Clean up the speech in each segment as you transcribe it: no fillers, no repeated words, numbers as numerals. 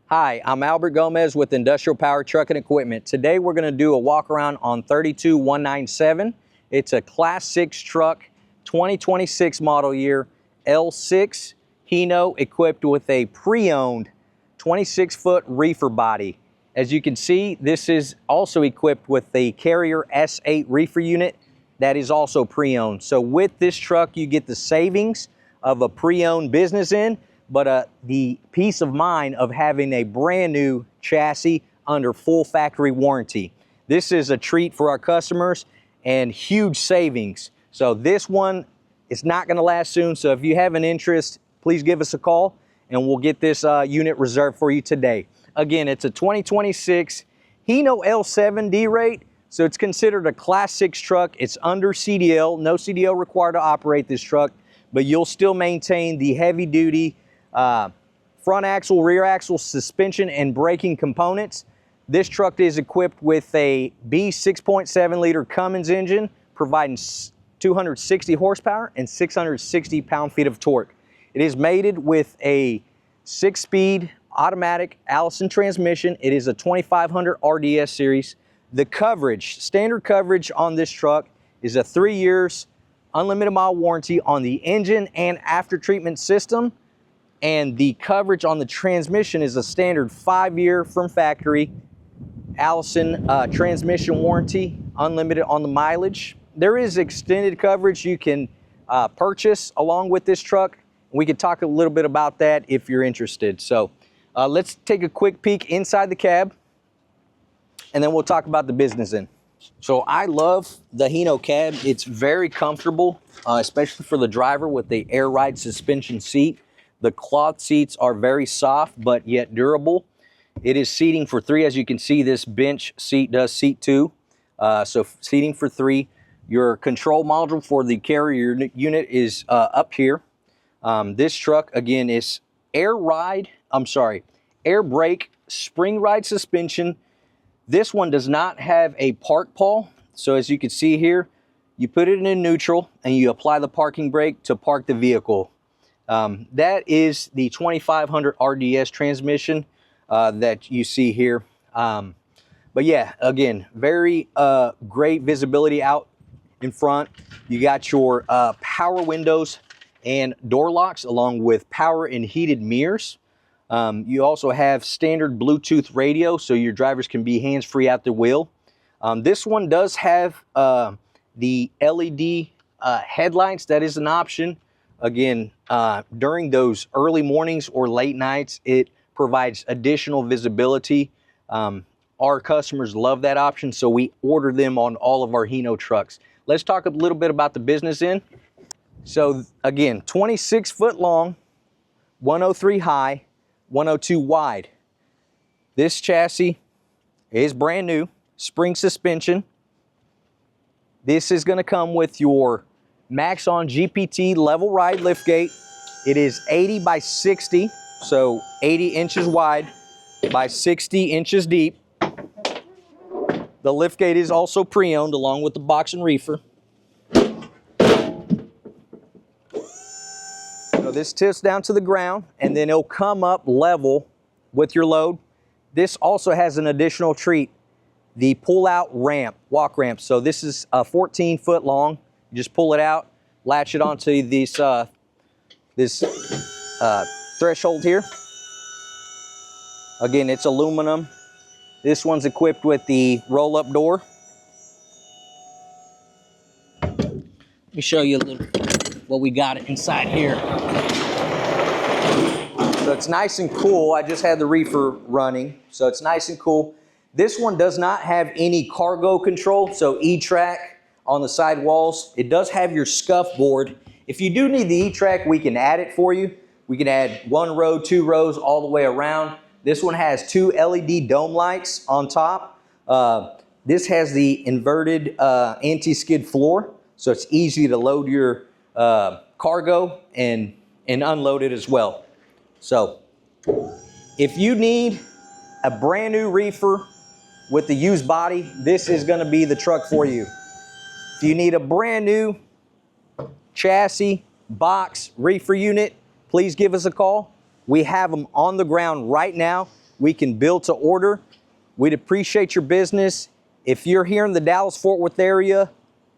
Hi, I'm Albert Gomez with Industrial Power Truck and Equipment. Today we're going to do a walk around on 32197. It's a Class 6 truck, 2026 model year, L6 Hino, equipped with a pre-owned 26-foot reefer body. As you can see, this is also equipped with the Carrier S8 reefer unit that is also pre-owned. So with this truck, you get the savings of a pre-owned business end, but the peace of mind of having a brand new chassis under full factory warranty. This is a treat for our customers and huge savings. So this one is not going to last soon. So if you have an interest, please give us a call and we'll get this unit reserved for you today. Again, it's a 2026 Hino L7 Derate. So it's considered a Class 6 truck. It's under CDL, no CDL required to operate this truck, but you'll still maintain the heavy duty front axle, rear axle, suspension, and braking components. This truck is equipped with a B 6.7 liter Cummins engine, providing 260 horsepower and 660 pound-feet of torque. It is mated with a 6-speed automatic Allison transmission. It is a 2500 RDS series. The coverage, standard coverage on this truck is a 3 years unlimited mile warranty on the engine and after treatment system. And the coverage on the transmission is a standard 5-year from factory Allison transmission warranty, unlimited on the mileage. There is extended coverage you can purchase along with this truck. We could talk a little bit about that if you're interested. So let's take a quick peek inside the cab and then we'll talk about the business end. So I love the Hino cab. It's very comfortable, especially for the driver with the air ride suspension seat. The cloth seats are very soft, but yet durable. It is seating for 3. As you can see, this bench seat does seat 2. So seating for 3. Your control module for the Carrier unit is up here. This truck, again, is air brake, spring ride suspension. This one does not have a park pawl. So as you can see here, you put it in neutral and you apply the parking brake to park the vehicle. That is the 2500 RDS transmission that you see here. But yeah, again, very great visibility out in front. You got your power windows and door locks along with power and heated mirrors. You also have standard Bluetooth radio so your drivers can be hands-free at the wheel. This one does have the LED headlights. That is an option. Again, during those early mornings or late nights, it provides additional visibility. Our customers love that option, so we order them on all of our Hino trucks. Let's talk a little bit about the business end. So again, 26 foot long, 103 high, 102 wide. This chassis is brand new, spring suspension. This is going to come with your Maxon GPT level ride liftgate. It is 80 by 60, so 80 inches wide by 60 inches deep. The liftgate is also pre-owned along with the box and reefer. So this tips down to the ground and then it'll come up level with your load. This also has an additional treat, the pull-out ramp, walk ramp. So this is 14 foot long. You just pull it out, latch it onto this threshold here. Again, it's aluminum. This one's equipped with the roll-up door. Let me show you a little what we got inside here. So it's nice and cool. I just had the reefer running, so it's nice and cool. This one does not have any cargo control, so E-track on the side walls. It does have your Scuff Board. If you do need the E-track, we can add it for you. We can add 1 row, 2 rows, all the way around. This one has 2 LED dome lights on top. This has the inverted anti-skid floor, so it's easy to load your cargo and unload it as well. So if you need a brand new reefer with the used body, this is going to be the truck for you. If you need a brand new chassis, box, reefer unit, please give us a call. We have them on the ground right now. We can build to order. We'd appreciate your business. If you're here in the Dallas-Fort Worth area,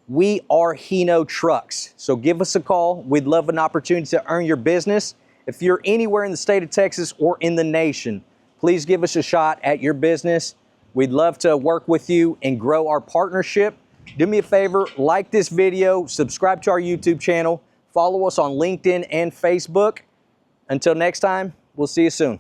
we are Hino Trucks. So give us a call. We'd love an opportunity to earn your business. If you're anywhere in the state of Texas or in the nation, please give us a shot at your business. We'd love to work with you and grow our partnership. Do me a favor, like this video, subscribe to our YouTube channel, follow us on LinkedIn and Facebook. Until next time, we'll see you soon.